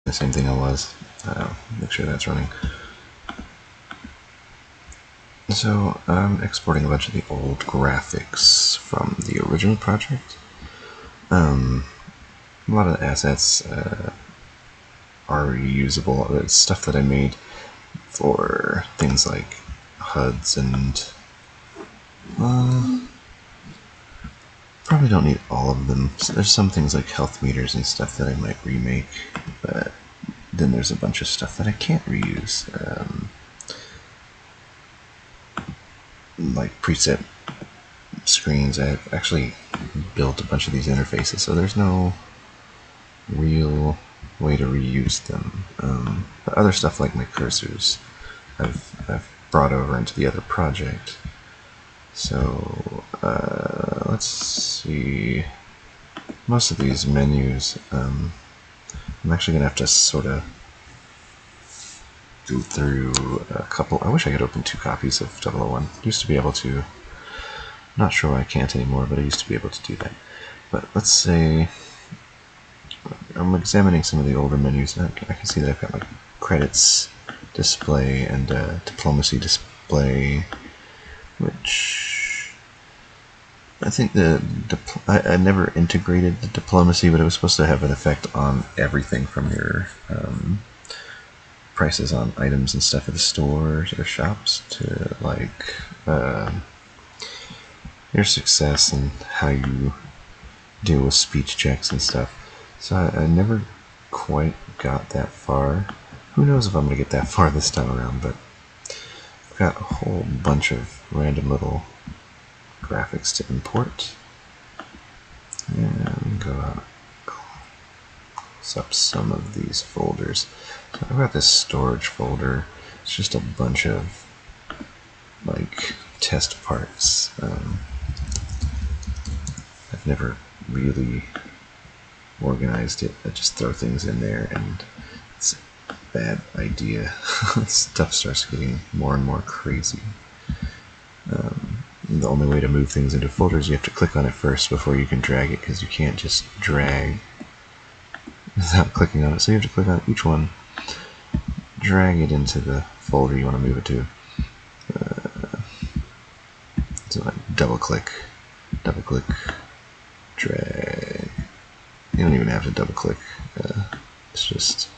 the same thing I was. Make sure that's running. So I'm exporting a bunch of the old graphics from the original project. A lot of the assets are reusable. It's stuff that I made for things like HUDs and probably don't need all of them. So there's some things like health meters and stuff that I might remake, but then there's a bunch of stuff that I can't reuse. Like preset screens. I've actually built a bunch of these interfaces, so there's no real way to reuse them. But other stuff like my cursors I've brought over into the other project. So let's see. Most of these menus, I'm actually going to have to sort of go through a couple. I wish I could open 2 copies of 001. Used to be able to. Not sure why I can't anymore, but I used to be able to do that. But let's say I'm examining some of the older menus. I can see that I've got like credits display and diplomacy display, which I think I never integrated the diplomacy, but it was supposed to have an effect on everything from your prices on items and stuff at the stores or shops to like your success and how you deal with speech checks and stuff. So I never quite got that far. Who knows if I'm going to get that far this time around, but I've got a whole bunch of random little graphics to import. And go out, close up some of these folders. So I've got this storage folder. It's just a bunch of like test parts. I've never really organized it. I just throw things in there, and it's a bad idea. Stuff starts getting more and more crazy. The only way to move things into folders, you have to click on it first before you can drag it, because you can't just drag without clicking on it. So you have to click on each one, drag it into the folder you want to move it to. So like double click, drag. You don't even have to double click. It's just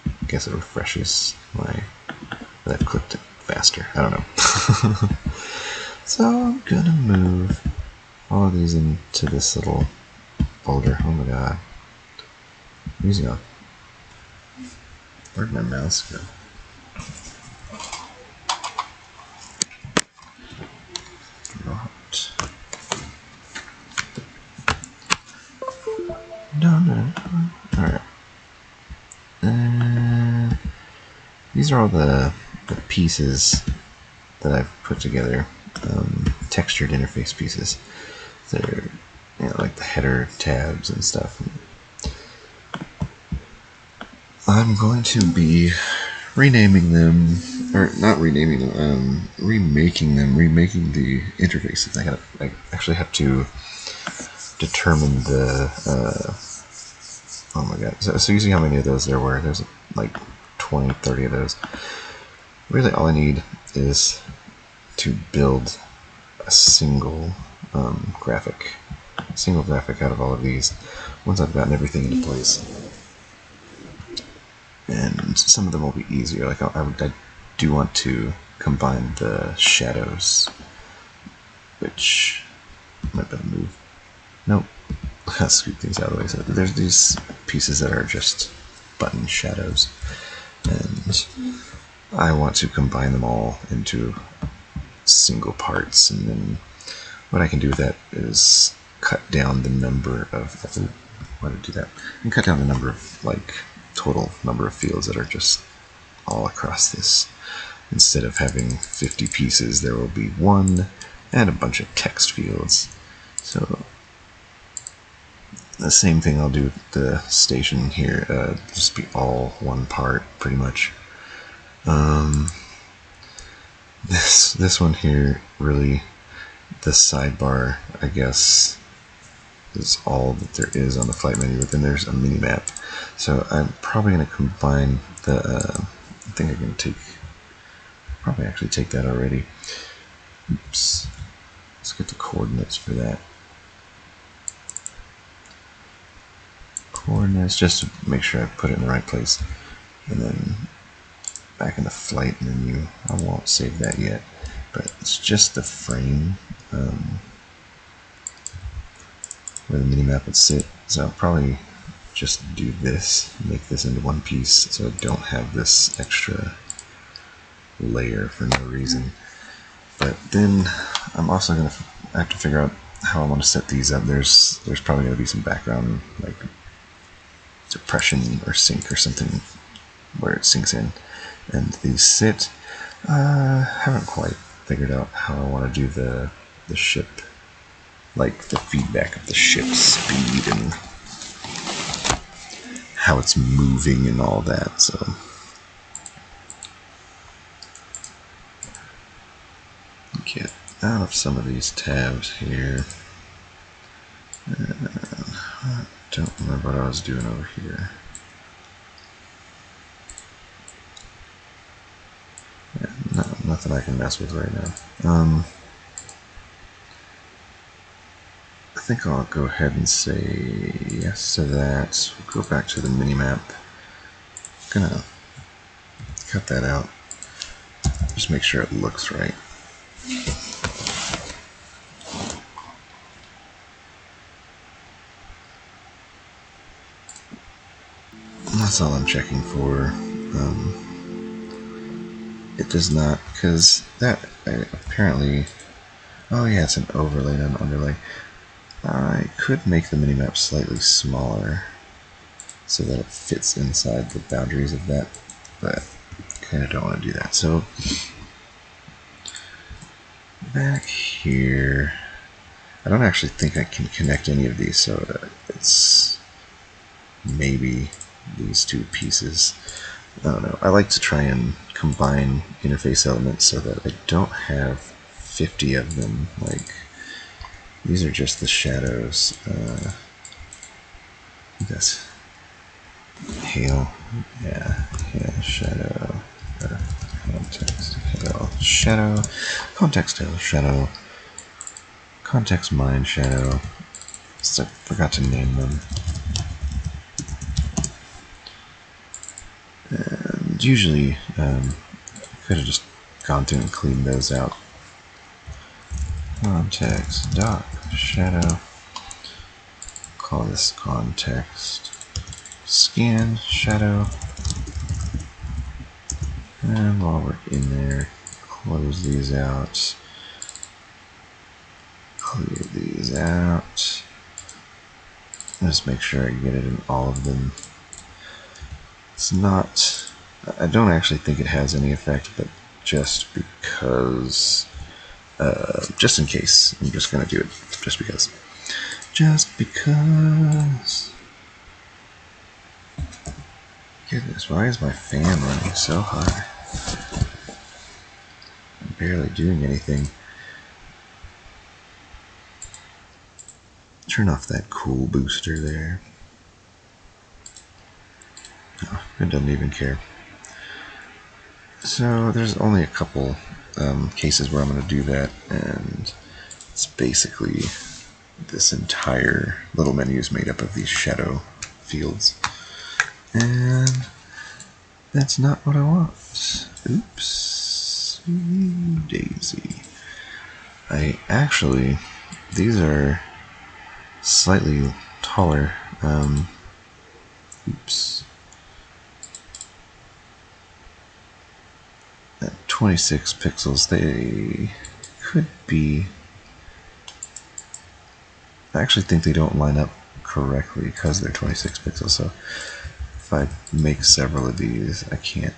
I guess it refreshes that I've clicked it faster. I don't know. So I'm gonna move all of these into this little folder. Oh my god. I'm using a. Where'd my mouse go? No. Alright. These are all the pieces that I've put together. Textured interface pieces. They're like the header tabs and stuff. I'm going to be renaming them, or not renaming them, remaking the interfaces. I actually have to determine the oh my god. So you see how many of those there were. There's like 20, 30 of those. Really all I need is to build a single graphic out of all of these once I've gotten everything into place. And some of them will be easier. Like I do want to combine the shadows, which might better move. Nope. I'll scoop things out of the way. So there's these pieces that are just button shadows, and I want to combine them all into single parts. And then what I can do with that is cut down the number of. Why did I do that? And cut down the number of total number of fields that are just all across this. Instead of having 50 pieces, there will be one and a bunch of text fields. So the same thing I'll do with the station here. Just be all one part, pretty much. This one here, really, the sidebar, I guess, is all that there is on the flight menu, but then there's a mini map. So I'm probably going to combine the, I think I can probably actually take that already. Oops. Let's get the coordinates for that. Coordinates, just to make sure I put it in the right place. And then back in the flight menu, I won't save that yet, but it's just the frame where the minimap would sit. So I'll probably just do this, make this into one piece so I don't have this extra layer for no reason. But then I'm also going to have to figure out how I want to set these up. There's probably going to be some background like depression or sync or something where it sinks in. And these sit, haven't quite figured out how I want to do the ship, like the feedback of the ship's speed and how it's moving and all that. So get out of some of these tabs here. I don't remember what I was doing over here. Yeah, nothing I can mess with right now. I think I'll go ahead and say yes to that. We'll go back to the minimap. Gonna cut that out. Just make sure it looks right. That's all I'm checking for. It does not, because that apparently, oh yeah, it's an overlay, not an underlay. I could make the minimap slightly smaller so that it fits inside the boundaries of that, but kind of don't want to do that. So back here, I don't actually think I can connect any of these, so it's maybe these two pieces. I don't know. I like to try and combine interface elements so that I don't have 50 of them. Like, these are just the shadows. That's hail. Yeah, shadow. Context hail shadow. Context hail shadow. Context mine shadow. So I forgot to name them. And usually, I could have just gone through and cleaned those out. Context dot shadow. Call this context scan shadow. And while we're in there, close these out. Clear these out. Just make sure I get it in all of them. It's not, I don't actually think it has any effect, but just because, just in case, I'm just going to do it, just because. Just because. Goodness, why is my fan running so hard? I'm barely doing anything. Turn off that cool booster there. Oh, it doesn't even care. So there's only a couple cases where I'm going to do that, and it's basically this entire little menu is made up of these shadow fields. And that's not what I want. Oops. Daisy. These are slightly taller. Oops. At 26 pixels, they could be. I actually think they don't line up correctly because they're 26 pixels. So if I make several of these, I can't.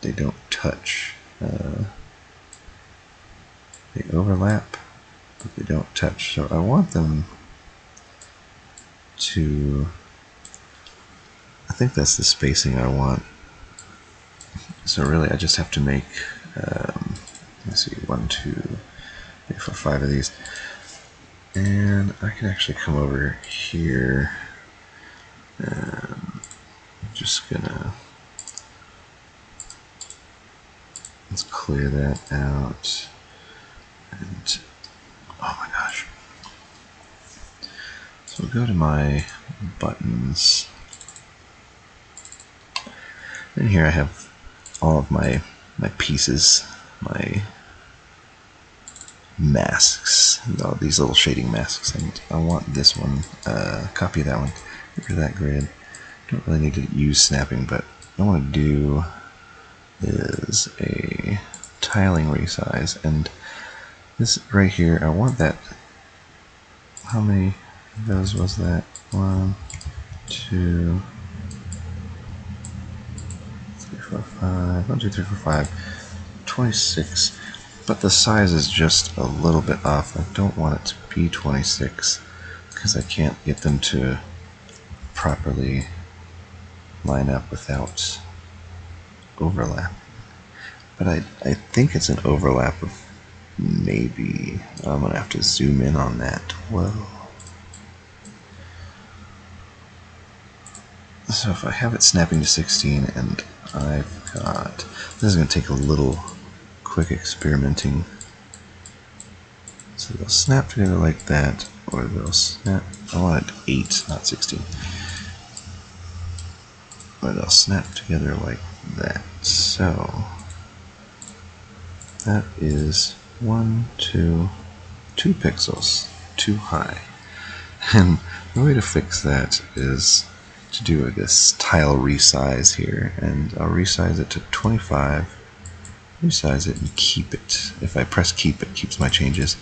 They don't touch. They overlap, but they don't touch. So I want them to. I think that's the spacing I want. So really, I just have to make. Let's see, 1, 2, 3, 4, 5 of these. And I can actually come over here and I'm just gonna, let's clear that out. And oh my gosh. So we'll go to my buttons. And here I have all of my pieces, my masks, these little shading masks, and I want this one, copy of that one, get rid of that grid. Don't really need to use snapping, but what I want to do is a tiling resize, and this right here, I want that, how many of those was that? 1, 2, 3, 4, 5, 1, 2, 3, 4, 5, 26. But the size is just a little bit off. I don't want it to be 26 because I can't get them to properly line up without overlap. But I think it's an overlap of maybe, I'm going to have to zoom in on that. Whoa. So if I have it snapping to 16 and I've got, this is going to take a little quick experimenting. So they'll snap together like that, or they'll snap, I want it 8, not 16. Or they'll snap together like that. So that is 2 pixels too high. And the way to fix that is to do this tile resize here, and I'll resize it to 25, resize it and keep it. If I press keep, it keeps my changes.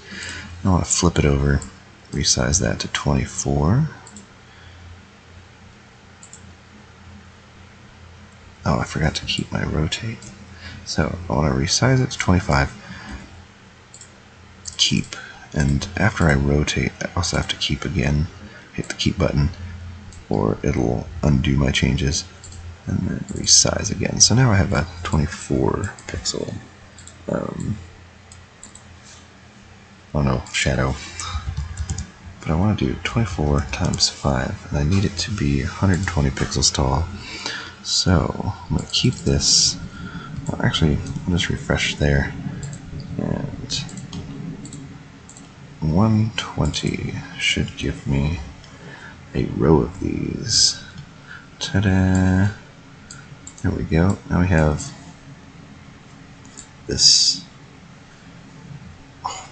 I want to flip it over, resize that to 24. Oh, I forgot to keep my rotate. So I want to resize it to 25, keep, and after I rotate, I also have to keep again, hit the keep button, or it'll undo my changes, and then resize again. So now I have a 24 pixel, oh no, shadow. But I want to do 24 times 5, and I need it to be 120 pixels tall. So I'm going to keep this, well, actually, I'll just refresh there, and 120 should give me a row of these. Ta-da! There we go. Now we have this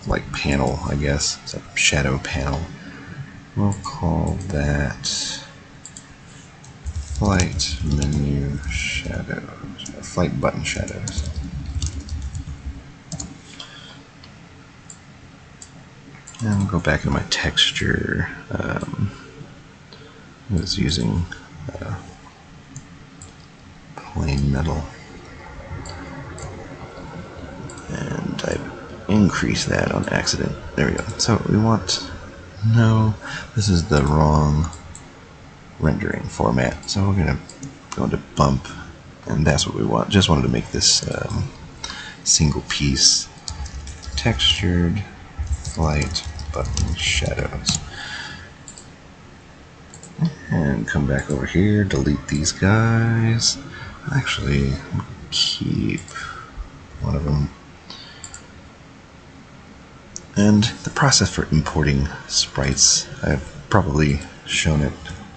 like panel, I guess. It's a shadow panel. We'll call that flight menu shadows, or flight button shadows. And we'll go back into my texture. I was using plain metal, and I increased that on accident. There we go. So we want, no, this is the wrong rendering format. So we're going to go into bump, and that's what we want. Just wanted to make this single piece. Textured flight button shadows. And come back over here, delete these guys. Actually, keep one of them. And the process for importing sprites, I've probably shown it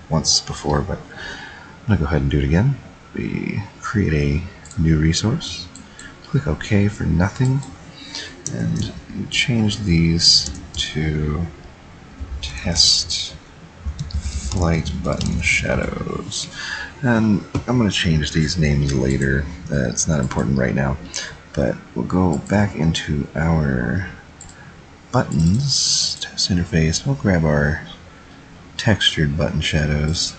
once before, but I'm going to go ahead and do it again. We create a new resource, click OK for nothing, and change these to test flight button shadows. And I'm going to change these names later. It's not important right now, but we'll go back into our buttons test interface. We'll grab our textured button shadows,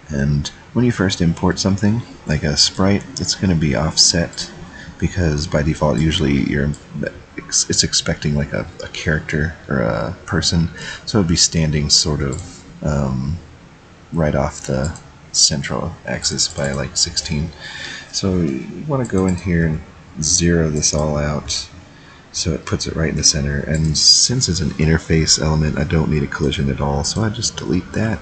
and when you first import something like a sprite, it's going to be offset because by default usually it's expecting like a character or a person, so it'd be standing sort of right off the central axis by like 16. So you want to go in here and zero this all out, So it puts it right in the center, and since it's an interface element, I don't need a collision at all, so I just delete that.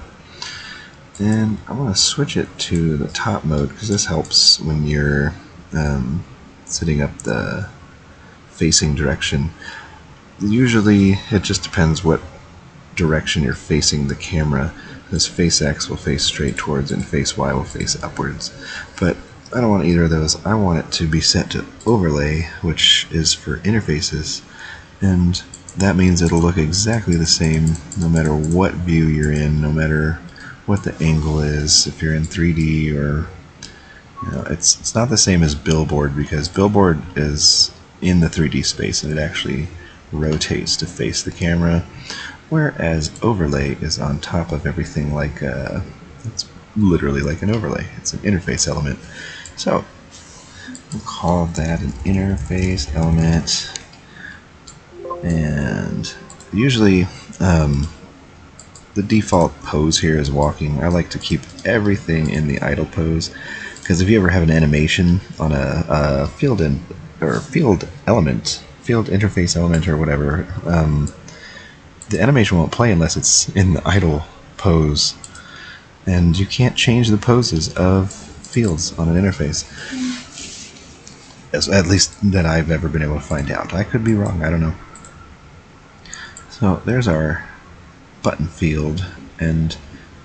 And I want to switch it to the top mode, because this helps when you're setting up the facing direction. Usually it just depends what direction you're facing the camera, because face X will face straight towards and face Y will face upwards. But I don't want either of those. I want it to be set to overlay, which is for interfaces, and that means it'll look exactly the same no matter what view you're in, no matter what the angle is, if you're in 3D or, you know, it's not the same as Billboard, because Billboard is in the 3D space and it actually rotates to face the camera, whereas overlay is on top of everything, like it's literally like an overlay. It's an interface element. So we'll call that an interface element, and usually the default pose here is walking. I like to keep everything in the idle pose, because if you ever have an animation on a field interface element or whatever, the animation won't play unless it's in the idle pose, and you can't change the poses of fields on an interface, at least that I've ever been able to find out. I could be wrong, I don't know. So there's our button field, and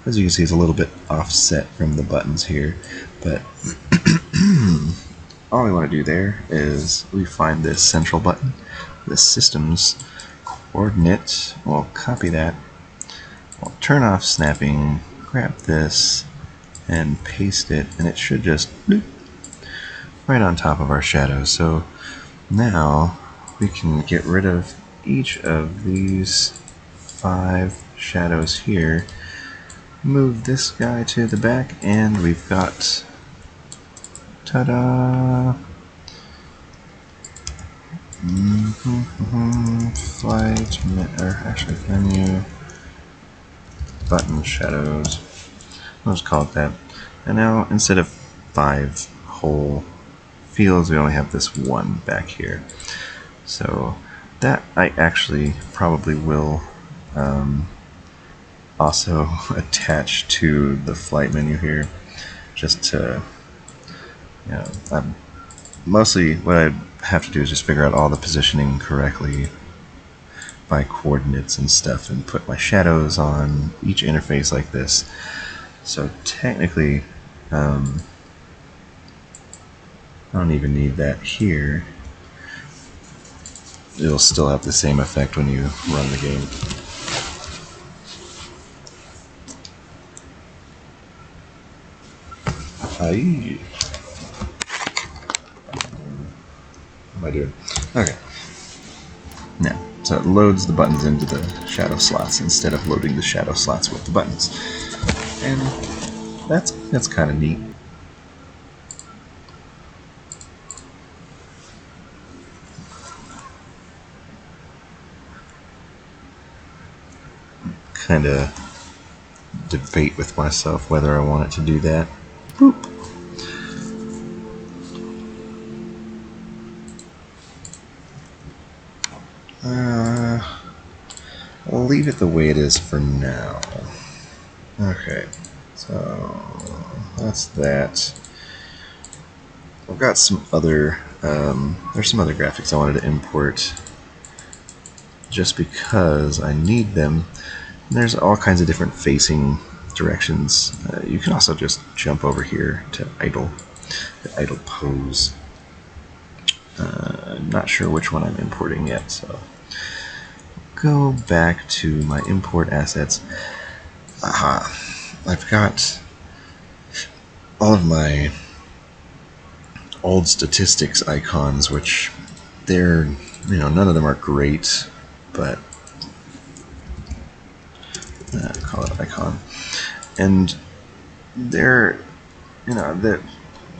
as you can see, it's a little bit offset from the buttons here, but all we want to do there is we find this central button, the system's coordinate. We'll copy that, we'll turn off snapping, grab this and paste it, and it should just bloop, right on top of our shadows. So now we can get rid of each of these 5 shadows here, move this guy to the back, and we've got, ta-da, flight, or actually menu, button shadows. Let's call it that. And now instead of 5 whole fields, we only have this one back here. So that I actually probably will also attach to the flight menu here, just to, you know, mostly what I have to do is just figure out all the positioning correctly by coordinates and stuff, and put my shadows on each interface like this. So technically, I don't even need that here. It'll still have the same effect when you run the game. Aye. What am I doing? Okay. Now, so it loads the buttons into the shadow slots instead of loading the shadow slots with the buttons. And that's kind of neat. Kind of debate with myself whether I want it to do that. Boop. I'll leave it the way it is for now. Okay, so that's that. I've got some other, there's some other graphics I wanted to import just because I need them. And there's all kinds of different facing directions. You can also just jump over here to idle, the idle pose. I'm not sure which one I'm importing yet, so go back to my import assets. Aha, I've got all of my old statistics icons, which they're, you know, none of them are great, but call it icon, and they're, you know, they're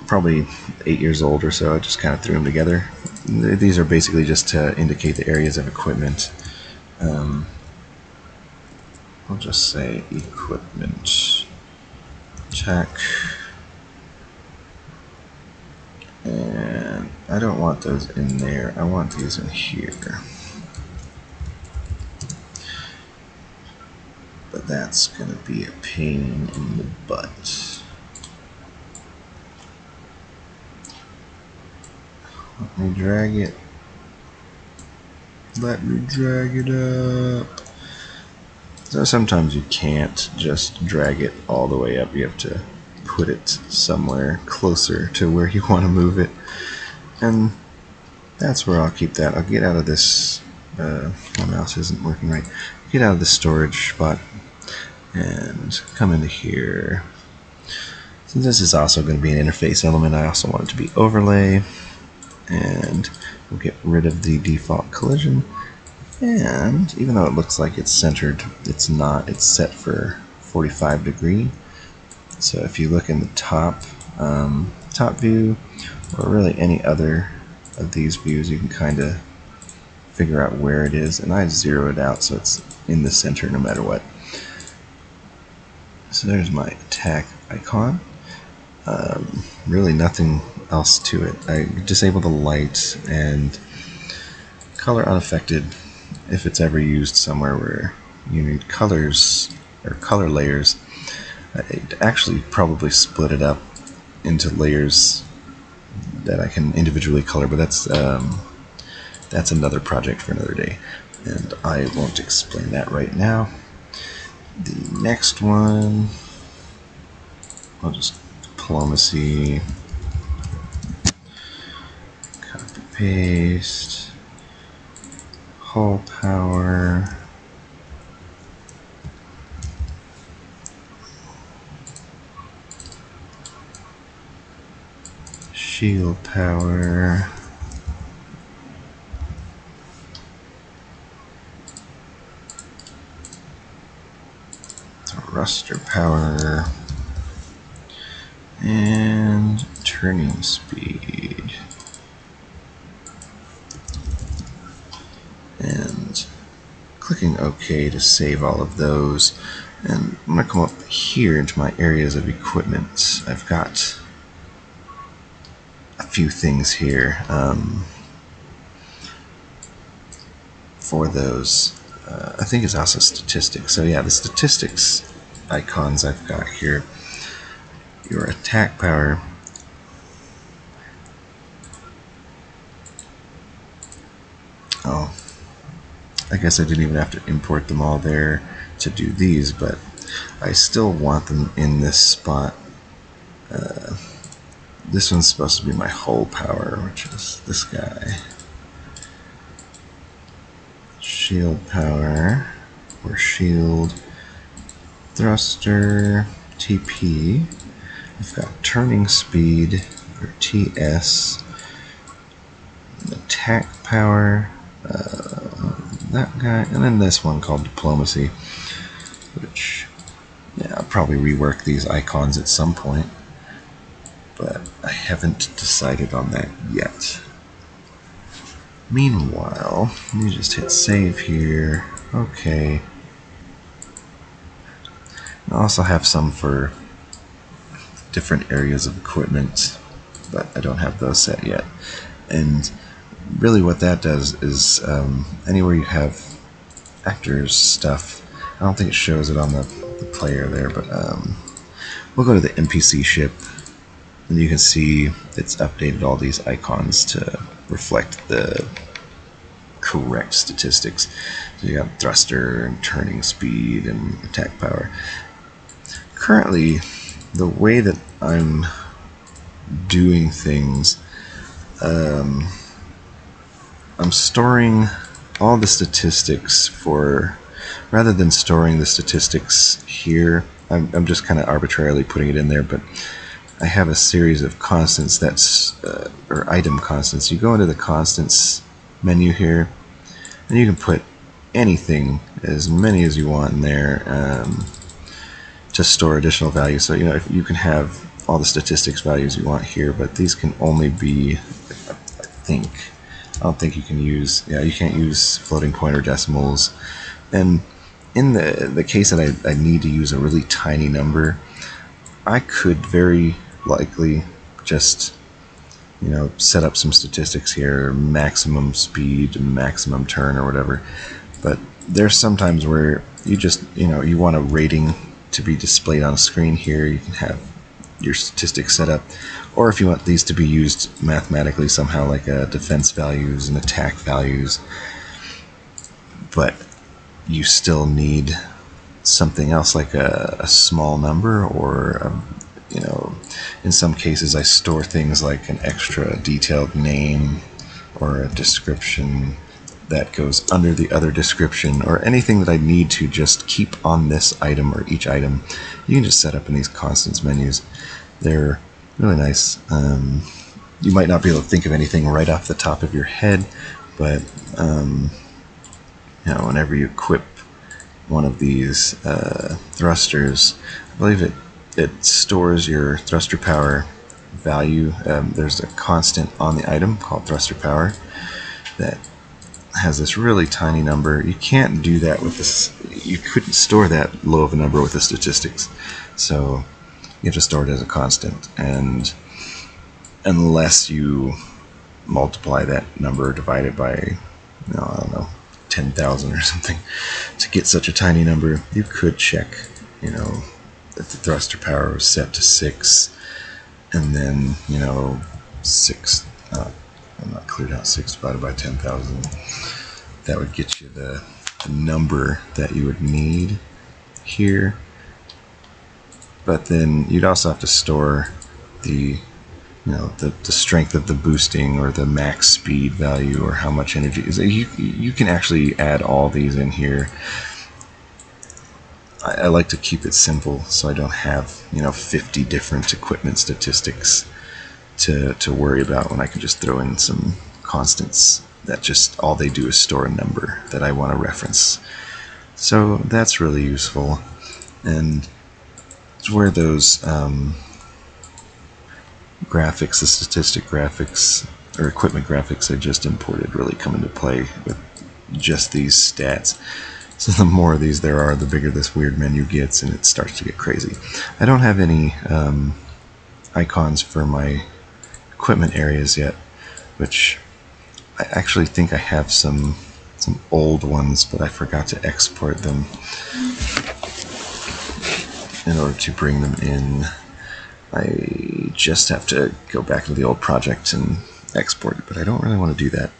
probably 8 years old or so. I just kind of threw them together. These are basically just to indicate the areas of equipment. I'll just say equipment tech, and I don't want those in there. I want these in here. But that's going to be a pain in the butt. Let me drag it. Let me drag it up. So sometimes you can't just drag it all the way up. You have to put it somewhere closer to where you want to move it. And that's where I'll keep that. I'll get out of this. My mouse isn't working right. Get out of the storage spot and come into here. So this is also going to be an interface element. I also want it to be overlay. And we'll get rid of the default collision. And even though it looks like it's centered, it's not. It's set for 45 degree. So if you look in the top view, or really any other of these views, you can kind of figure out where it is. And I zero it out so it's in the center no matter what. So there's my attack icon. Really nothing else to it. I disable the light and color unaffected if it's ever used somewhere where you need colors or color layers. I'd actually probably split it up into layers that I can individually color, but that's another project for another day, and I won't explain that right now. The next one, I'll just diplomacy, copy paste, hull power, shield power, thruster power, and turning speed. And clicking OK to save all of those. And I'm going to come up here into my areas of equipment. I've got a few things here for those. I think it's also statistics. So yeah, the statistics icons I've got here. Your attack power. Oh, I guess I didn't even have to import them all there to do these, but I still want them in this spot. This one's supposed to be my hull power, which is this guy. Shield power, or shield, thruster, TP. I've got turning speed, or TS, attack power, that guy, and then this one called diplomacy, which, yeah, I'll probably rework these icons at some point, but I haven't decided on that yet. Meanwhile, let me just hit save here. Okay. I also have some for different areas of equipment, but I don't have those set yet. And really what that does is anywhere you have actors stuff, I don't think it shows it on the player there, but we'll go to the NPC ship, and you can see it's updated all these icons to reflect the correct statistics. So you got thruster and turning speed and attack power. Currently, the way that I'm doing things, I'm storing all the statistics for, rather than storing the statistics here, I'm just kind of arbitrarily putting it in there, but I have a series of constants that's, or item constants. You go into the constants menu here, and you can put anything, as many as you want in there, to store additional value. So, you know, if you can have all the statistics values you want here, but these can only be, I don't think you can use, yeah, you can't use floating point or decimals. And in the case that I need to use a really tiny number, I could very likely just set up some statistics here, maximum speed, maximum turn, or whatever. But there's sometimes where you just, you want a rating to be displayed on a screen here. You can have your statistics set up, or if you want these to be used mathematically somehow, like defense values and attack values, but you still need something else like a small number, or in some cases I store things like an extra detailed name or a description that goes under the other description, or anything that I need to just keep on this item or each item. You can just set up in these constants menus. They're really nice. You might not be able to think of anything right off the top of your head, but whenever you equip one of these thrusters, I believe it stores your thruster power value. There's a constant on the item called thruster power that has this really tiny number. You can't do that with this. You couldn't store that low of a number with the statistics, so you have to store it as a constant, and unless you multiply that number, divide it by, I don't know, 10,000 or something to get such a tiny number, you could check, if the thruster power was set to 6, and then, 6, I'm not cleared out, 6 divided by 10,000. That would get you the number that you would need here. But then you'd also have to store the strength of the boosting, or the max speed value, or how much energy. You can actually add all these in here. I like to keep it simple, so I don't have 50 different equipment statistics to worry about, when I can just throw in some constants that just all they do is store a number that I want to reference. So that's really useful, and it's where those graphics, the statistic graphics or equipment graphics I just imported, really come into play with just these stats. So the more of these there are, the bigger this weird menu gets, and it starts to get crazy. I don't have any icons for my equipment areas yet, which I actually think I have some old ones, but I forgot to export them in order to bring them in. I just have to go back to the old project and export it, but I don't really want to do that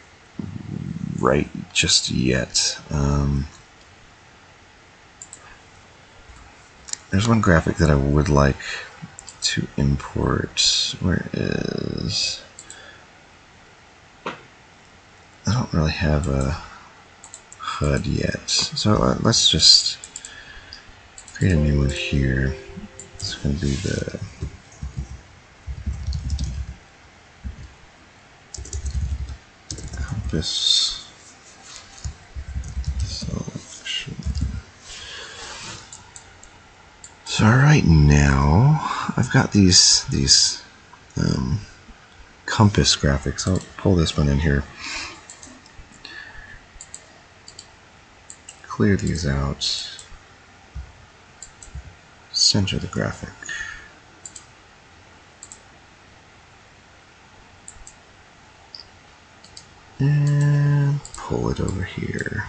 right just yet. There's one graphic that I would like to import. Where is... I don't really have a HUD yet, so let's just create a new one here. It's going to be the compass selection. So right now I've got these compass graphics. I'll pull this one in here. Clear these out. Center the graphic. And pull it over here.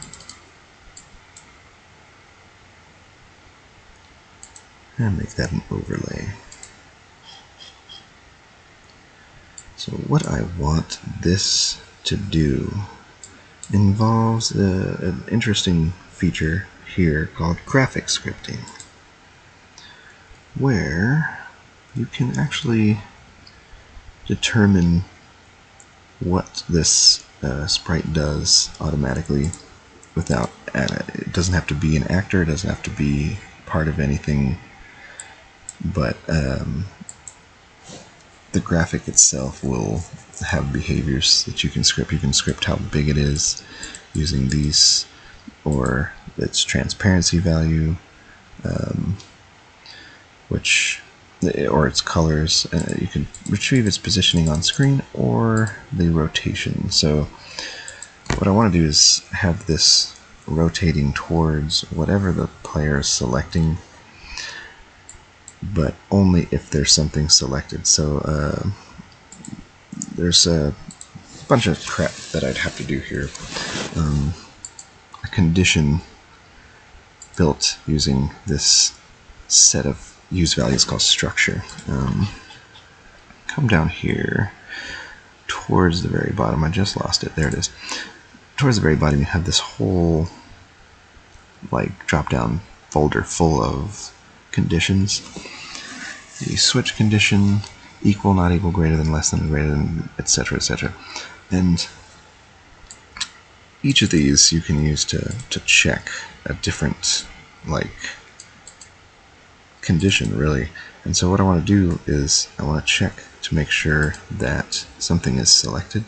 And make that an overlay. So what I want this to do involves an interesting feature here called graphic scripting, where you can actually determine what this sprite does automatically without it doesn't have to be an actor, it doesn't have to be part of anything, but the graphic itself will have behaviors that you can script. You can script how big it is using these, or its transparency value, or its colors. You can retrieve its positioning on screen, or the rotation. So what I want to do is have this rotating towards whatever the player is selecting, but only if there's something selected. So there's a bunch of crap that I'd have to do here. A condition built using this set of use values called structure. Come down here towards the very bottom. I just lost it. There it is. Towards the very bottom, you have this whole like drop-down folder full of conditions. The switch condition, equal, not equal, greater than, less than, greater than, etc., etc. And each of these you can use to check a different like condition, really. And so what I want to do is I want to check to make sure that something is selected.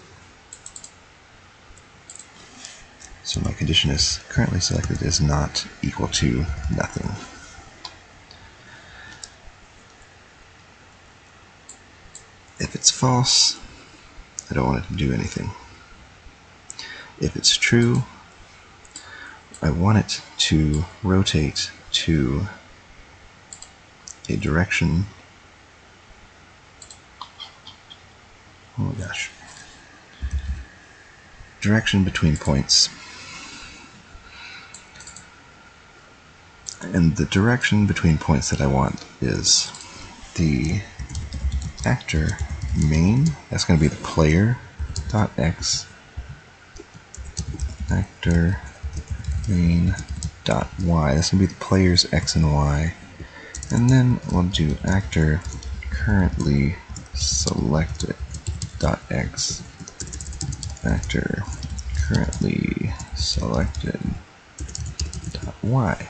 So my condition is currently selected is not equal to nothing. If it's false, I don't want it to do anything. If it's true, I want it to rotate to a direction. Oh my gosh. Direction between points. And the direction between points that I want is the actor main. That's going to be the player dot x actor main dot y. That's going to be the player's x and y. And then we'll do actor currently selected dot x actor currently selected dot y.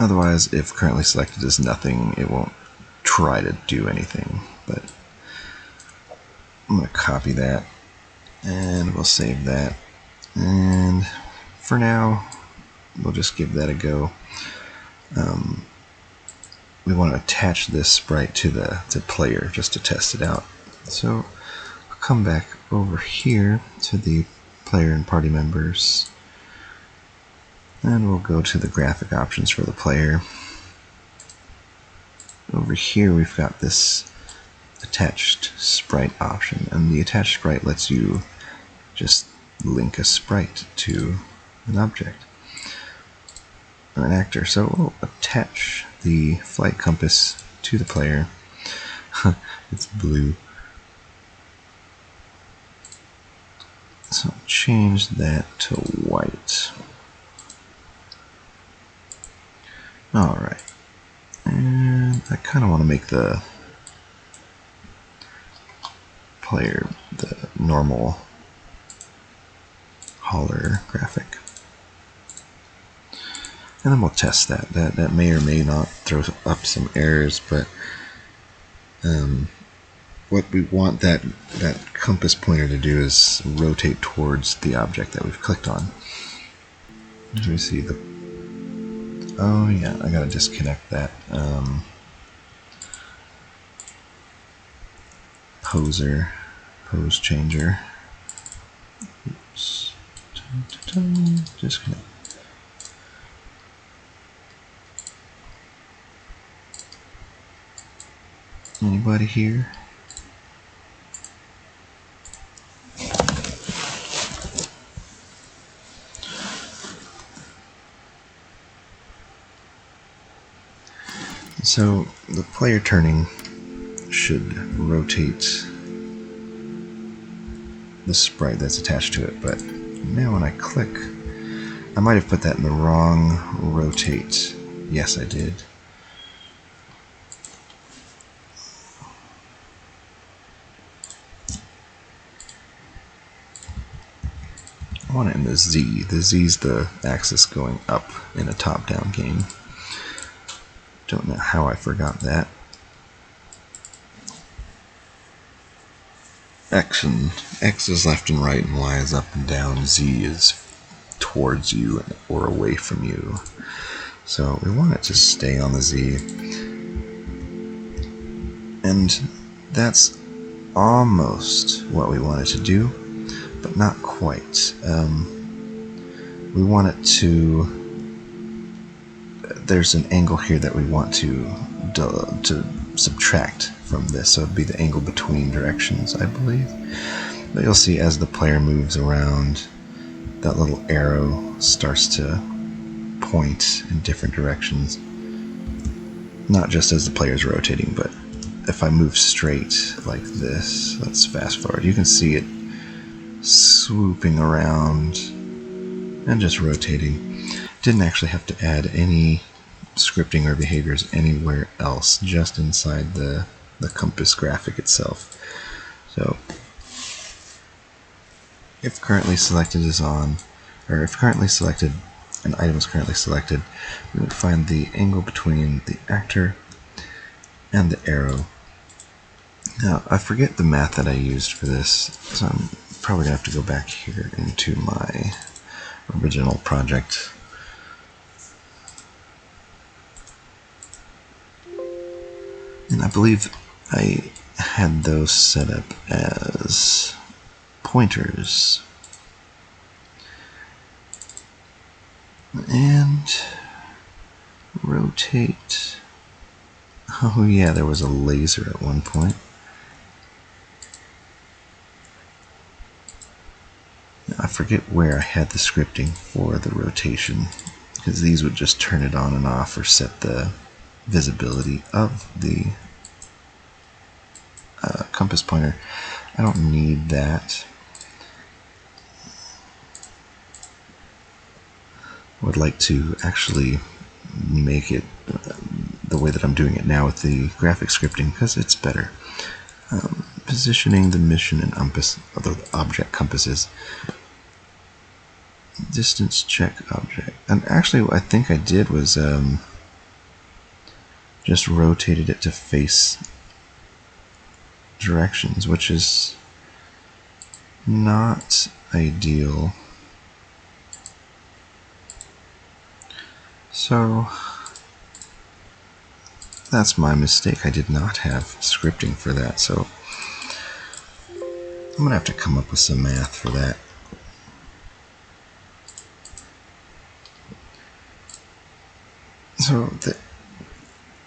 Otherwise, if currently selected is nothing, it won't try to do anything. But I'm going to copy that, and we'll save that. And for now, we'll just give that a go. We want to attach this sprite to the player just to test it out. So I'll come back over here to the player and party members. And we'll go to the graphic options for the player. Over here we've got this attached sprite option, and the attached sprite lets you just link a sprite to an object, an actor. So we'll attach the flight compass to the player. It's blue. So change that to white. Alright, and I kind of want to make the player the normal holler graphic. And then we'll test that. That may or may not throw up some errors, but what we want that compass pointer to do is rotate towards the object that we've clicked on. As we see the oh yeah, I gotta disconnect that pose changer. Oops. Disconnect. Anybody here? So the player turning should rotate the sprite that's attached to it, but now when I click, I might have put that in the wrong rotate. Yes, I did. I want it in the Z. The Z is the axis going up in a top-down game. Don't know how I forgot that. X is left and right, and Y is up and down. Z is towards you or away from you. So we want it to stay on the Z. And that's almost what we want it to do, but not quite. We want it to... There's an angle here that we want to to subtract from this, so it'd be the angle between directions, I believe. But you'll see as the player moves around, that little arrow starts to point in different directions. Not just as the player is rotating, but if I move straight like this, let's fast forward, you can see it swooping around and just rotating. Didn't actually have to add any scripting or behaviors anywhere else, just inside the compass graphic itself. So if currently selected is on, or if currently selected, an item is currently selected, we would find the angle between the actor and the arrow. Now, I forget the math that I used for this, so I'm probably going to have to go back here into my original project. And I believe I had those set up as pointers. And rotate. Oh yeah, there was a laser at one point. I forget where I had the scripting for the rotation, because these would just turn it on and off or set the visibility of the compass pointer. I don't need that. I would like to actually make it the way that I'm doing it now with the graphic scripting, because it's better. Positioning the mission and other object compasses. Distance check object. And actually what I think I did was just rotated it to face directions, which is not ideal. So that's my mistake. I did not have scripting for that, so I'm gonna have to come up with some math for that. So the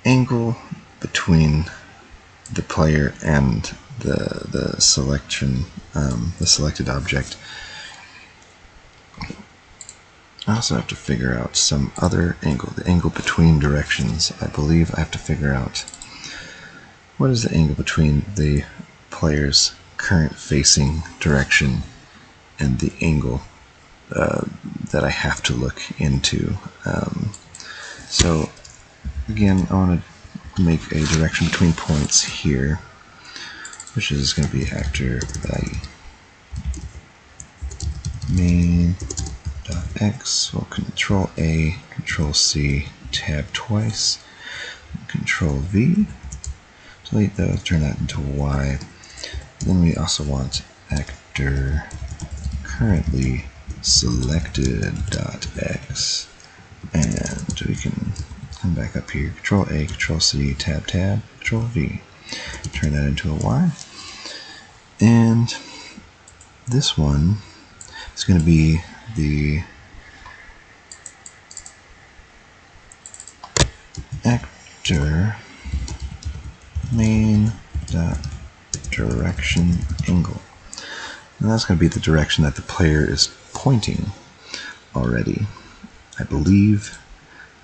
angle between the player and the selection, the selected object. I also have to figure out some other angle, the angle between directions. I believe I have to figure out what is the angle between the player's current facing direction and the angle that I have to look into. So again, I want to make a direction between points here, which is going to be actor value main.x. We'll Control A, Control C, tab twice, Control V. Delete those, turn that into a Y. Then we also want actor currently selected.x, and we can come back up here, Control A, Control C, tab, Control V. Turn that into a Y. And this one is going to be the actor main direction angle. And that's going to be the direction that the player is pointing already. I believe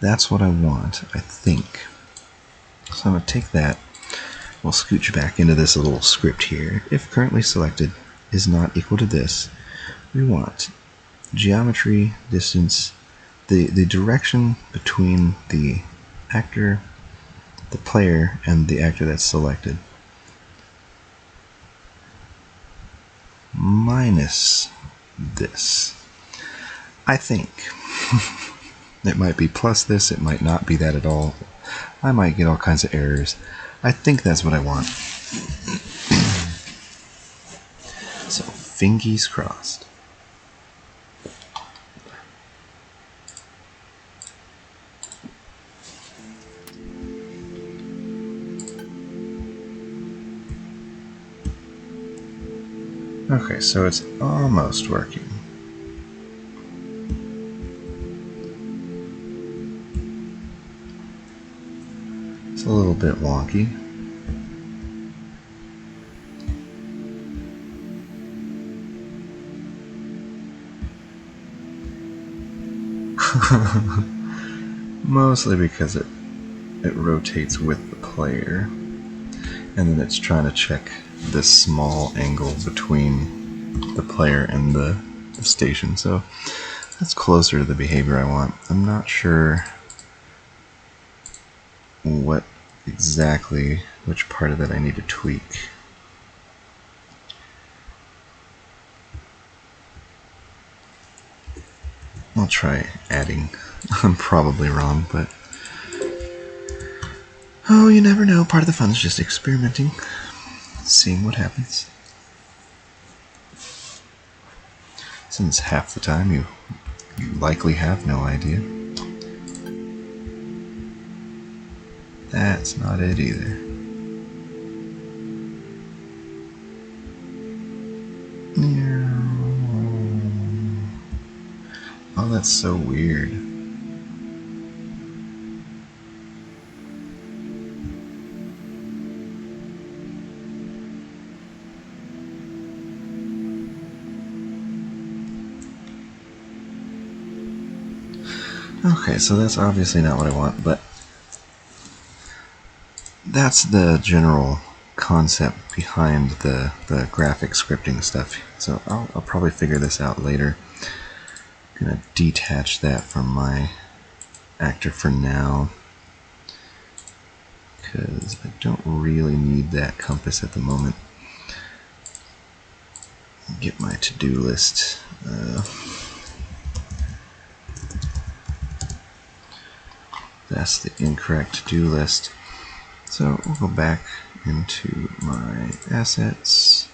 that's what I want, I think. So I'm going to take that. We'll scooch back into this little script here. If currently selected is not equal to this, we want geometry, distance, the direction between the actor, the player, and the actor that's selected, minus this. I think. It might be plus this, it might not be that at all. I might get all kinds of errors. I think that's what I want. So, fingies crossed. Okay, so it's almost working. It's a little bit wonky. Mostly because it rotates with the player, and then it's trying to check this small angle between the player and the station. So that's closer to the behavior I want. I'm not sure what exactly, which part of that I need to tweak. I'll try adding. I'm probably wrong, but oh, you never know. Part of the fun is just experimenting, seeing what happens. Since half the time you likely have no idea. That's not it either. Oh, that's so weird. Okay, so that's obviously not what I want, but that's the general concept behind the graphic scripting stuff. So I'll probably figure this out later. I'm gonna detach that from my actor for now, because I don't really need that compass at the moment. Get my to-do list. That's the incorrect to-do list. So we'll go back into my assets.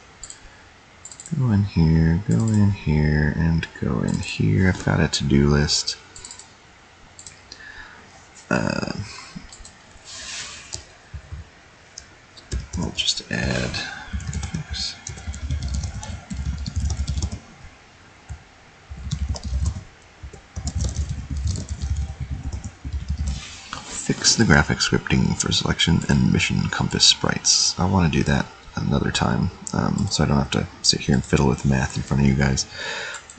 Go in here, and go in here. I've got a to-do list. We'll just add fix the graphic scripting for selection and mission compass sprites. I want to do that another time, so I don't have to sit here and fiddle with math in front of you guys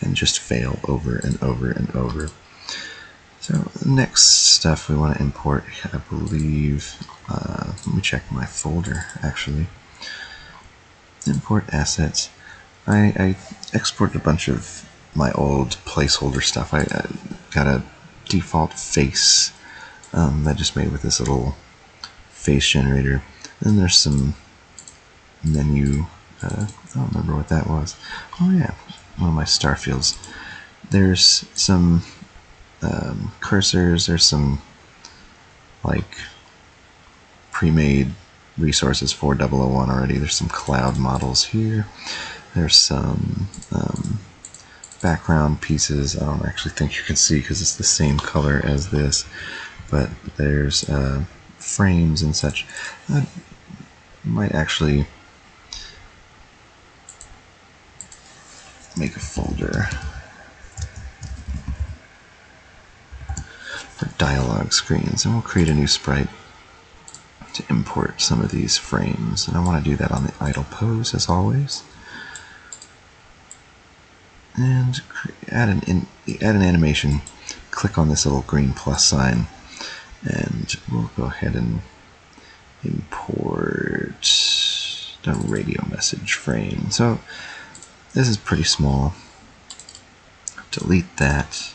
and just fail over and over and over. So the next stuff we want to import, I believe, let me check my folder actually. Import assets. I exported a bunch of my old placeholder stuff. I got a default face that I just made with this little face generator. Then there's some menu. I don't remember what that was. Oh yeah, one of my star fields. There's some cursors. There's some like pre-made resources for 001 already. There's some cloud models here. There's some background pieces. I don't actually think you can see because it's the same color as this, but there's frames and such. I might actually make a folder for dialog screens, and we'll create a new sprite to import some of these frames. And I want to do that on the idle pose as always. And add an animation. Click on this little green plus sign, and we'll go ahead and import the radio message frame. So this is pretty small. Delete that.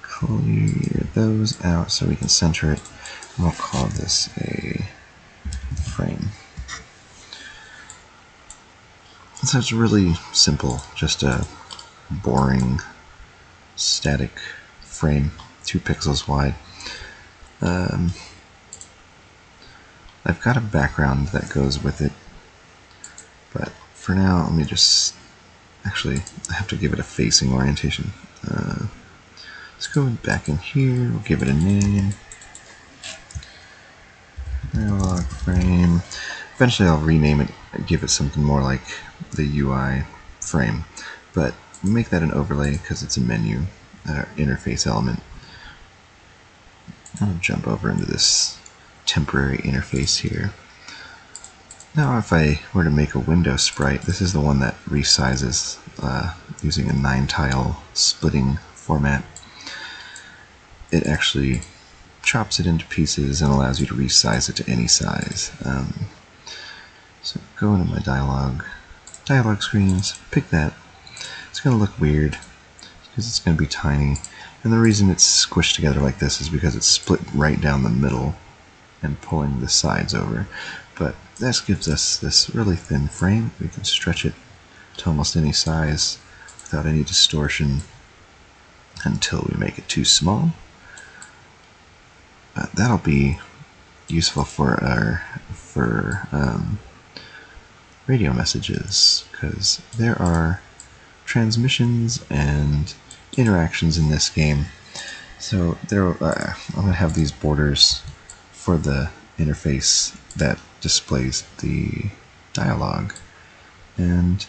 Clear those out so we can center it. And we'll call this a frame. So it's really simple, just a boring static frame, 2 pixels wide. I've got a background that goes with it, but for now let me just actually, I have to give it a facing orientation. Let's go back in here, we'll give it a name, dialog frame. Eventually I'll rename it, give it something more like the UI frame, but make that an overlay because it's a menu interface element. I'll jump over into this temporary interface here. Now if I were to make a window sprite, this is the one that resizes using a 9-tile splitting format. It actually chops it into pieces and allows you to resize it to any size. So go into my dialog screens, pick that. It's going to look weird because it's going to be tiny, and the reason it's squished together like this is because it's split right down the middle and pulling the sides over. But this gives us this really thin frame. We can stretch it to almost any size without any distortion until we make it too small. That'll be useful for our radio messages, because there are transmissions and interactions in this game. So there, I'm going to have these borders for the interface that displays the dialogue, and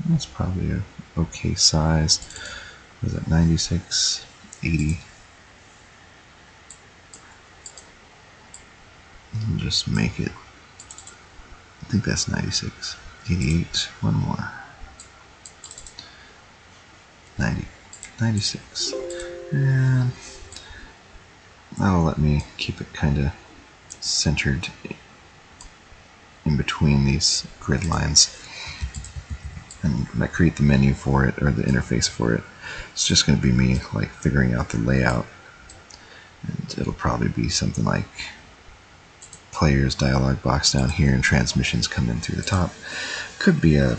that's probably a okay size. Was it 96, 80? And just make it, I think that's 96, 88, one more, 90, 96, and that'll let me keep it kind of centered in between these grid lines. And when I create the menu for it, or the interface for it, it's just going to be me like figuring out the layout, and it'll probably be something like players dialog box down here and transmissions come in through the top. Could be a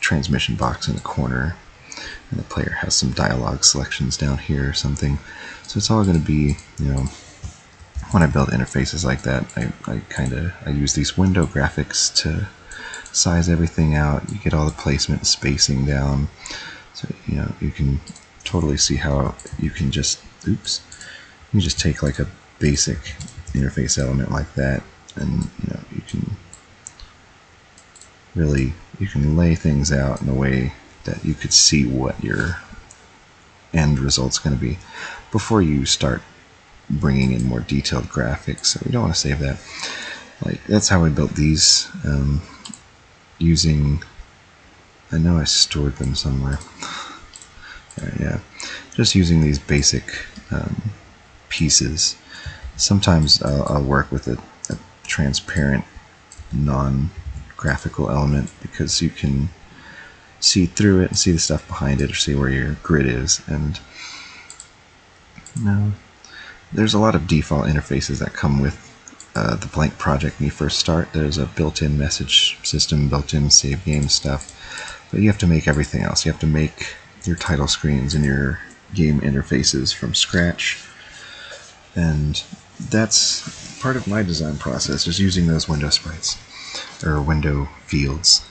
transmission box in the corner, and the player has some dialogue selections down here or something. So it's all going to be, when I build interfaces like that, I use these window graphics to size everything out. You get all the placement and spacing down, so you can totally see how you can just take like a basic interface element like that, and you can lay things out in a way that you could see what your end result's going to be before you start bringing in more detailed graphics. So we don't want to save that. That's how I built these, using, I know I stored them somewhere. Yeah, just using these basic pieces. Sometimes I'll work with a transparent non-graphical element, because you can see through it and see the stuff behind it, or see where your grid is. And there's a lot of default interfaces that come with the blank project when you first start. There's a built-in message system, built-in save game stuff, but you have to make everything else. You have to make your title screens and your game interfaces from scratch, and that's part of my design process, is using those window sprites or window fields.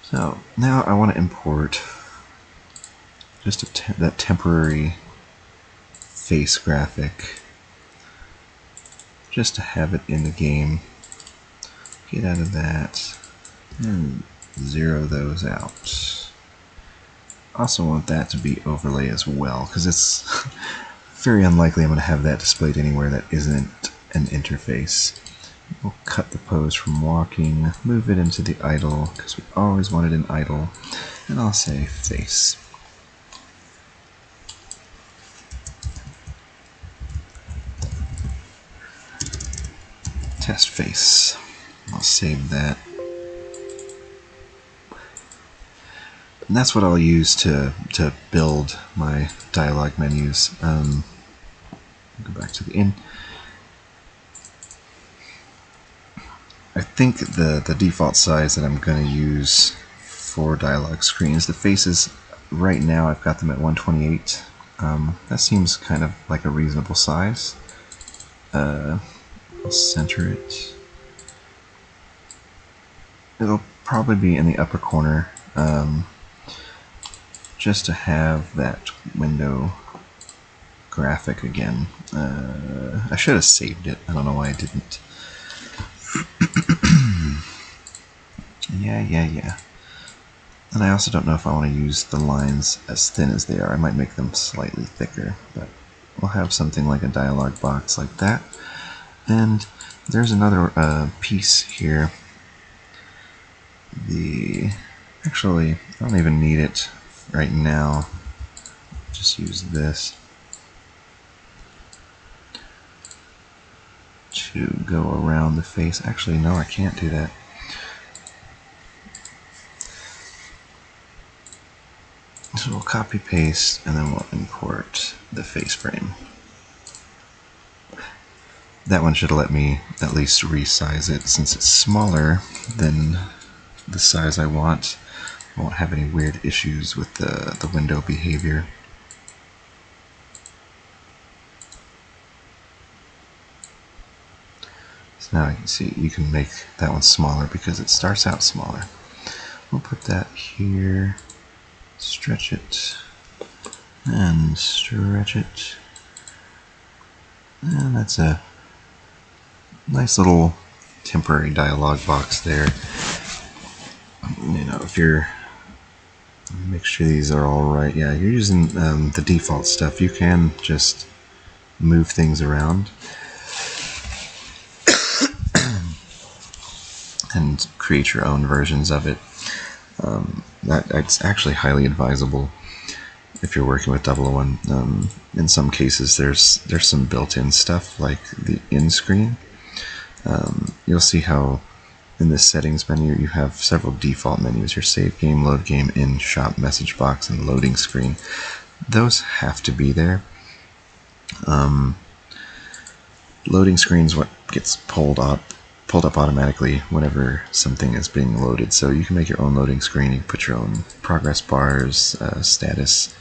So now I want to import just that temporary face graphic, just to have it in the game. Get out of that and zero those out. Also want that to be overlay as well, because it's very unlikely I'm going to have that displayed anywhere that isn't an interface. We'll cut the pose from walking, move it into the idle, because we always wanted an idle, and I'll say face. Test face. I'll save that. And that's what I'll use to build my dialogue menus. Go back to the in. I think the default size that I'm going to use for dialogue screens, the faces, right now I've got them at 128. That seems kind of like a reasonable size. I'll center it. It'll probably be in the upper corner, just to have that window graphic again. I should have saved it. I don't know why I didn't. Yeah. And I also don't know if I want to use the lines as thin as they are. I might make them slightly thicker, but we'll have something like a dialog box like that. And there's another piece here. Actually, I don't even need it right now. Just use this to go around the face. Actually, no, I can't do that. So we'll copy paste and then we'll import the face frame. That one should let me at least resize it since it's smaller than the size I want. I won't have any weird issues with the window behavior. So now you can see you can make that one smaller because it starts out smaller. We'll put that here, stretch it, and stretch it. And that's a nice little temporary dialog box there. You know, if you're, make sure these are all right. Yeah, you're using the default stuff. You can just move things around and create your own versions of it. That's actually highly advisable if you're working with 001. In some cases, there's some built-in stuff like the in screen. You'll see how in this settings menu you have several default menus: your save game, load game, in, shop, message box, and loading screen. Those have to be there. Loading screen is what gets pulled up automatically whenever something is being loaded. So you can make your own loading screen. You can put your own progress bars, status,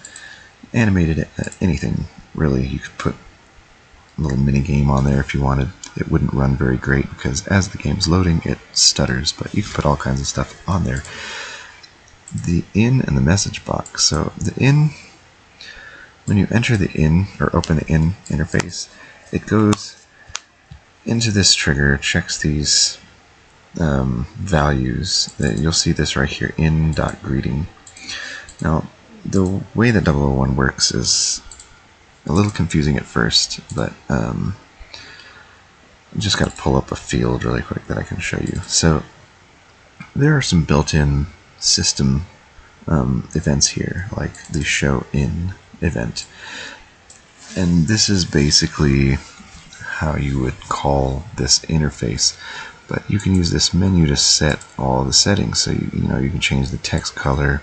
animated, anything really. You could put a little mini game on there if you wanted. It wouldn't run very great because as the game's loading it stutters, but you can put all kinds of stuff on there. The in and the message box. So the in, when you enter the in or open the in interface, it goes into this trigger, checks these values. You'll see this right here, in.greeting. Now, the way that 001 works is a little confusing at first, but I'm just got to pull up a field really quick that I can show you. So there are some built-in system events here, like the show in event. And this is basically how you would call this interface, but you can use this menu to set all the settings. So you can change the text color,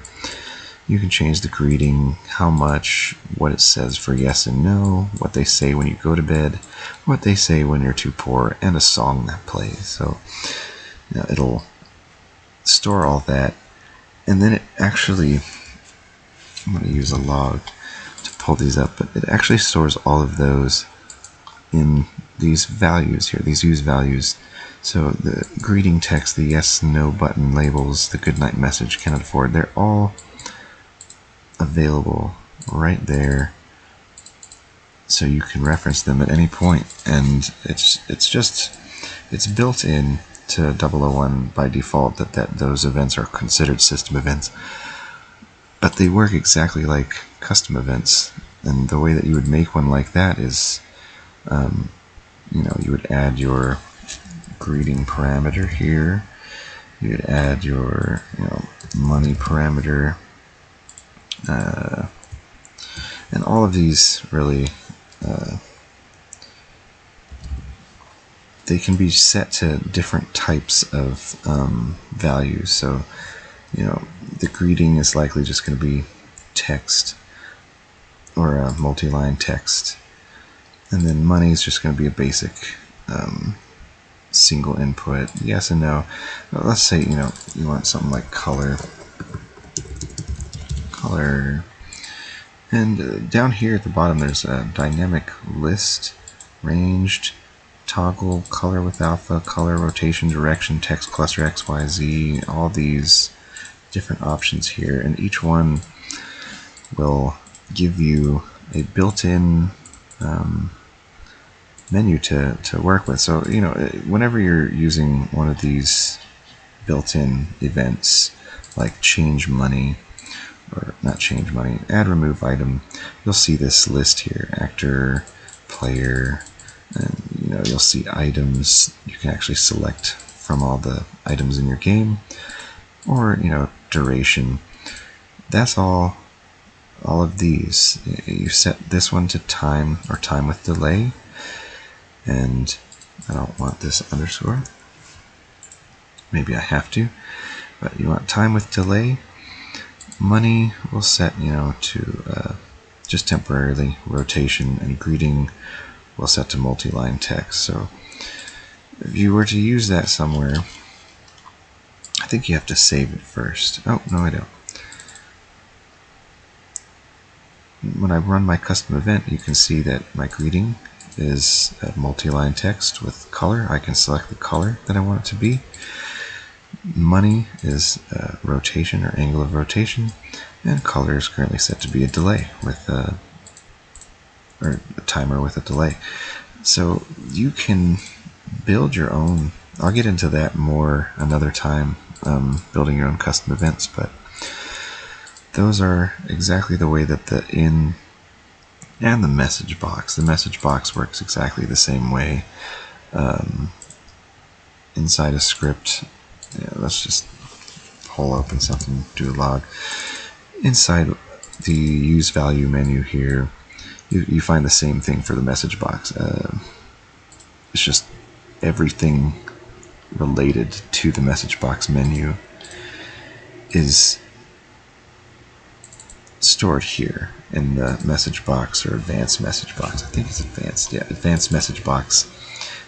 you can change the greeting, how much, what it says for yes and no, what they say when you go to bed, what they say when you're too poor, and a song that plays. So it'll store all that, and then it actually, I'm going to use a log to pull these up, but it actually stores all of those in these values here, these use values. So the greeting text, the yes, no button labels, the goodnight message, cannot afford, they're all available right there, so you can reference them at any point. And it's built in to 001 by default that those events are considered system events, but they work exactly like custom events. And the way that you would make one like that is you would add your greeting parameter here, you would add your money parameter, and all of these really they can be set to different types of values. So the greeting is likely just going to be text or a multi-line text, and then money is just going to be a basic single input, yes and no. Let's say you want something like color, and down here at the bottom there's a dynamic list, ranged, toggle, color with alpha, color, rotation, direction, text cluster, X, Y, Z, all these different options here, and each one will give you a built-in menu to work with. So whenever you're using one of these built-in events, like change money, or not change money, add remove item, you'll see this list here, actor, player, and you'll see items. You can actually select from all the items in your game, or duration. That's all of these. You set this one to time, or time with delay, and I don't want this underscore. Maybe I have to, but you want time with delay. Money we'll set to just temporarily. Rotation and greeting we'll set to multi-line text. So if you were to use that somewhere, I think you have to save it first. Oh, no, I don't. When I run my custom event, you can see that my greeting is multi-line text with color. I can select the color that I want it to be. Money is rotation or angle of rotation, and color is currently set to be a delay with or a timer with a delay. So you can build your own. I'll get into that more another time, building your own custom events, but those are exactly the way that the in and the message box. The message box works exactly the same way. Inside a script, let's just pull open something, do a log. Inside the use value menu here, you find the same thing for the message box. It's just everything related to the message box menu is stored here in the message box, or advanced message box. I think it's advanced. Yeah, advanced message box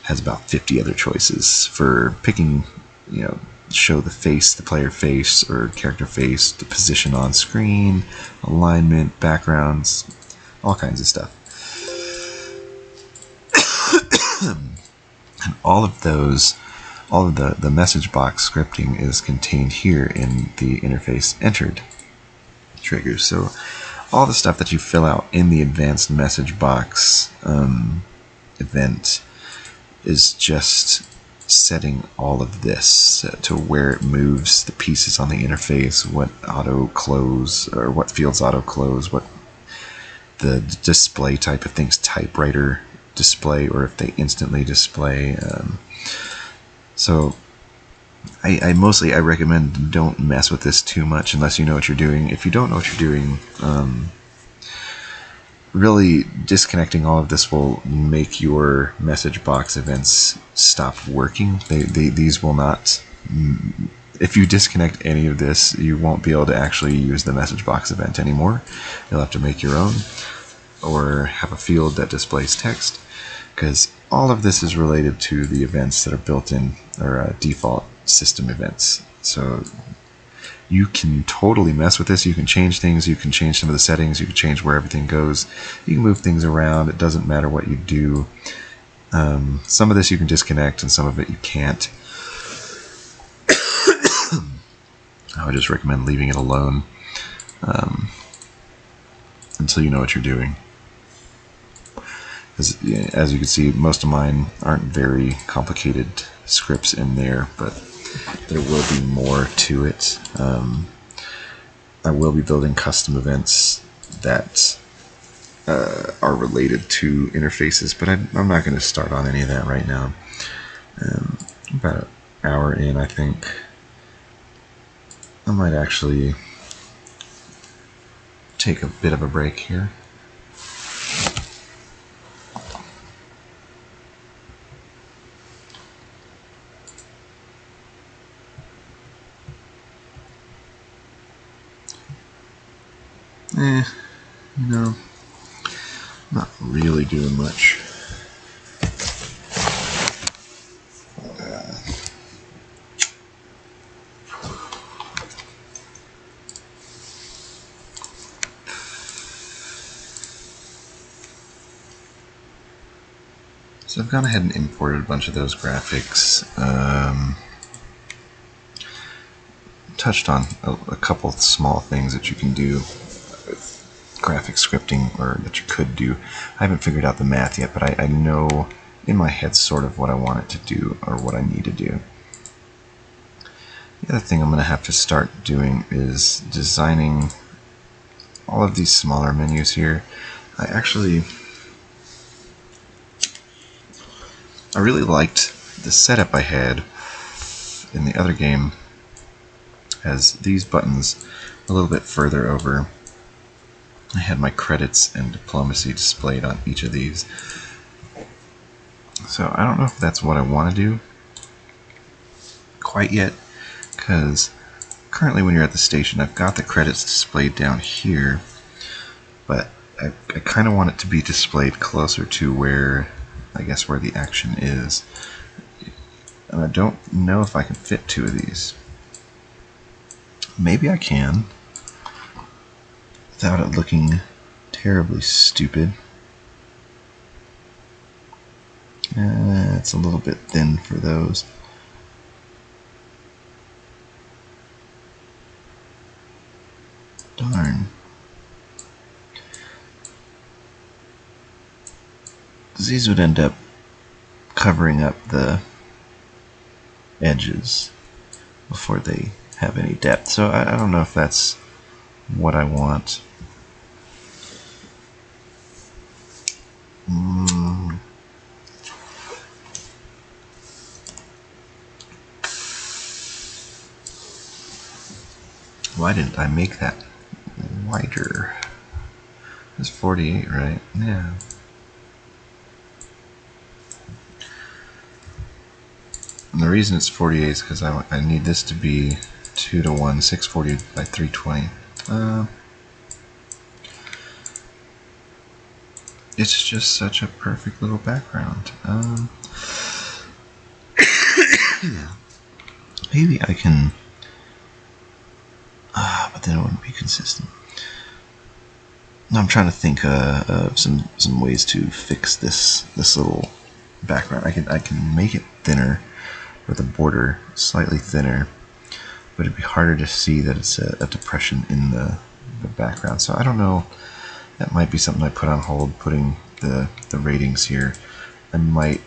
has about 50 other choices for picking, show the face, the player face or character face, the position on screen, alignment, backgrounds, all kinds of stuff. And all of those, all of the message box scripting is contained here in the interface entered triggers. So all the stuff that you fill out in the advanced message box event is just setting all of this to where it moves the pieces on the interface, what auto close, or what fields auto close, what the display type of things, typewriter display, or if they instantly display. So I mostly recommend don't mess with this too much unless you know what you're doing. If you don't know what you're doing, really disconnecting all of this will make your message box events stop working. These will not. If you disconnect any of this, you won't be able to actually use the message box event anymore. You'll have to make your own, or have a field that displays text, because all of this is related to the events that are built in, or default system events. So you can totally mess with this. You can change things. You can change some of the settings. You can change where everything goes. You can move things around. It doesn't matter what you do. Some of this you can disconnect, and some of it you can't. I would just recommend leaving it alone until you know what you're doing. As you can see, most of mine aren't very complicated scripts in there, but there will be more to it. I will be building custom events that are related to interfaces, but I'm not going to start on any of that right now. About an hour in, I think. I might actually take a bit of a break here. Not really doing much. So I've gone ahead and imported a bunch of those graphics. Touched on a couple of small things that you can do with graphic scripting, or that you could do. I haven't figured out the math yet, but I know in my head sort of what I want it to do, or what I need to do. The other thing I'm going to have to start doing is designing all of these smaller menus here. I really liked the setup I had in the other game as these buttons a little bit further over. I had my credits and diplomacy displayed on each of these. So I don't know if that's what I want to do quite yet, because currently when you're at the station I've got the credits displayed down here, but I kind of want it to be displayed closer to where, I guess, where the action is. And I don't know if I can fit two of these. Maybe I can, without it looking terribly stupid. It's a little bit thin for those. Darn. These would end up covering up the edges before they have any depth. So I don't know if that's what I want. Why didn't I make that wider? It's 48, right? Yeah. And the reason it's 48 is because I need this to be 2:1, 640 by 320. It's just such a perfect little background. Maybe I can... but then it wouldn't be consistent. I'm trying to think of some ways to fix this little background. I can make it thinner, or the border slightly thinner, but it'd be harder to see that it's a depression in the background. So I don't know. That might be something I put on hold, putting the ratings here. I might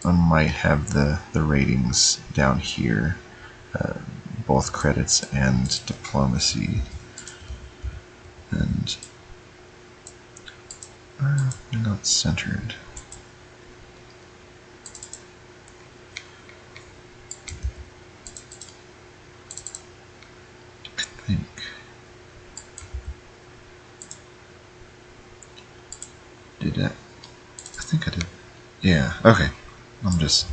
have the ratings down here, both credits and diplomacy, and they're not centered. I think. Did that? I think I did. Yeah, okay. I'm just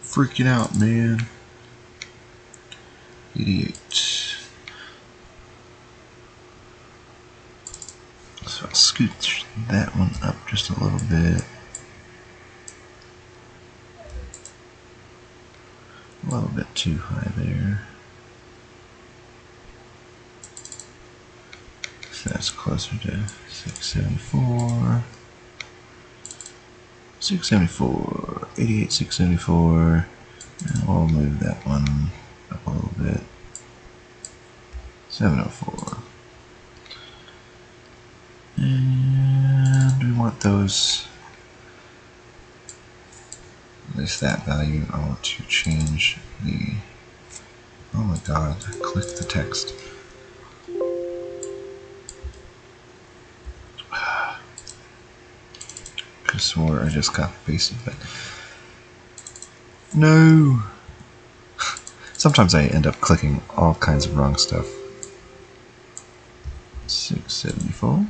freaking out, man. 88. So I'll scoot that one up just a little bit. A little bit too high there. So that's closer to 674. 674, 88, 674, and we'll move that one up a little bit. 704. And we want those, at least that value. I want to change the, oh my god, I clicked the text. I swore I just copy pasted, but no. Sometimes I end up clicking all kinds of wrong stuff. 674.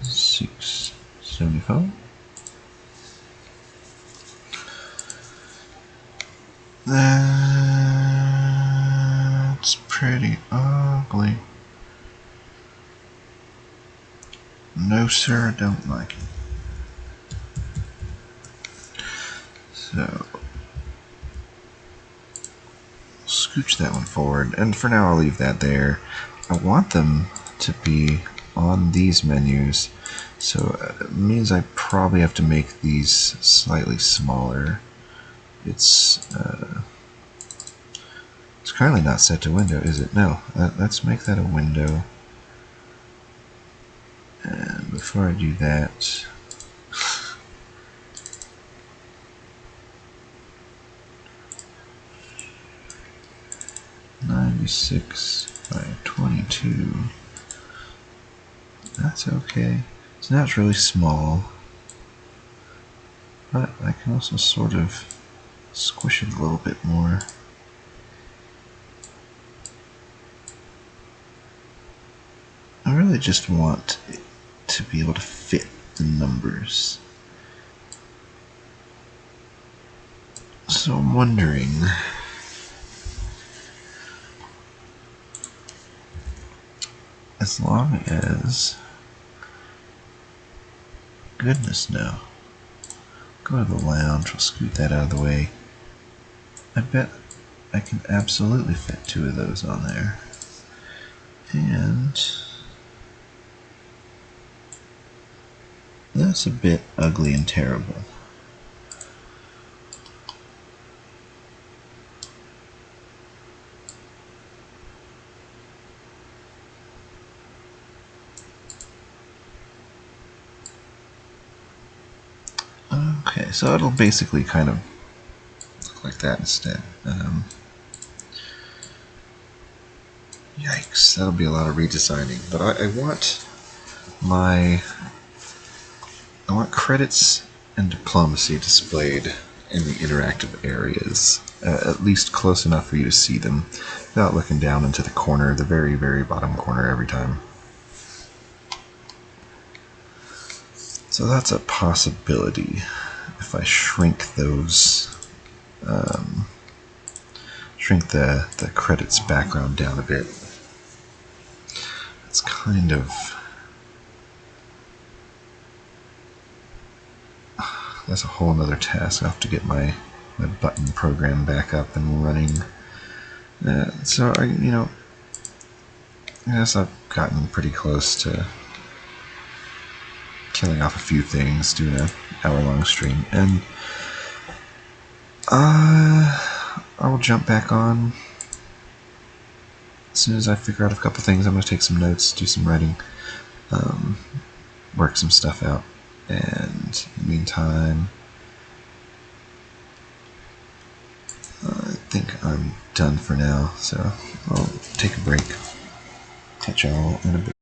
674. That's pretty ugly. No, sir, I don't like it. So, scooch that one forward, and for now I'll leave that there. I want them to be on these menus, so it means I probably have to make these slightly smaller. It's currently not set to window, is it? No. Let's make that a window. And before I do that, 96 by 22. That's okay. So now it's really small, but I can also sort of squish it a little bit more. I really just want it to be able to fit the numbers. So I'm wondering, as long as, goodness no, go to the lounge, we'll scoot that out of the way. I bet I can absolutely fit 2 of those on there. And that's a bit ugly and terrible. Okay, so it'll basically kind of look like that instead. Yikes, that'll be a lot of redesigning. But I want credits and diplomacy displayed in the interactive areas, at least close enough for you to see them without looking down into the corner, the very, very bottom corner every time. So that's a possibility if I shrink those, shrink the credits background down a bit. It's kind of, that's a whole nother task. I have to get my button program back up and running. So I guess I've gotten pretty close to killing off a few things, doing an hour-long stream, and I will jump back on as soon as I figure out a couple things. I'm going to take some notes, do some writing, work some stuff out, and in the meantime, I think I'm done for now, so I'll take a break. Catch y'all in a bit.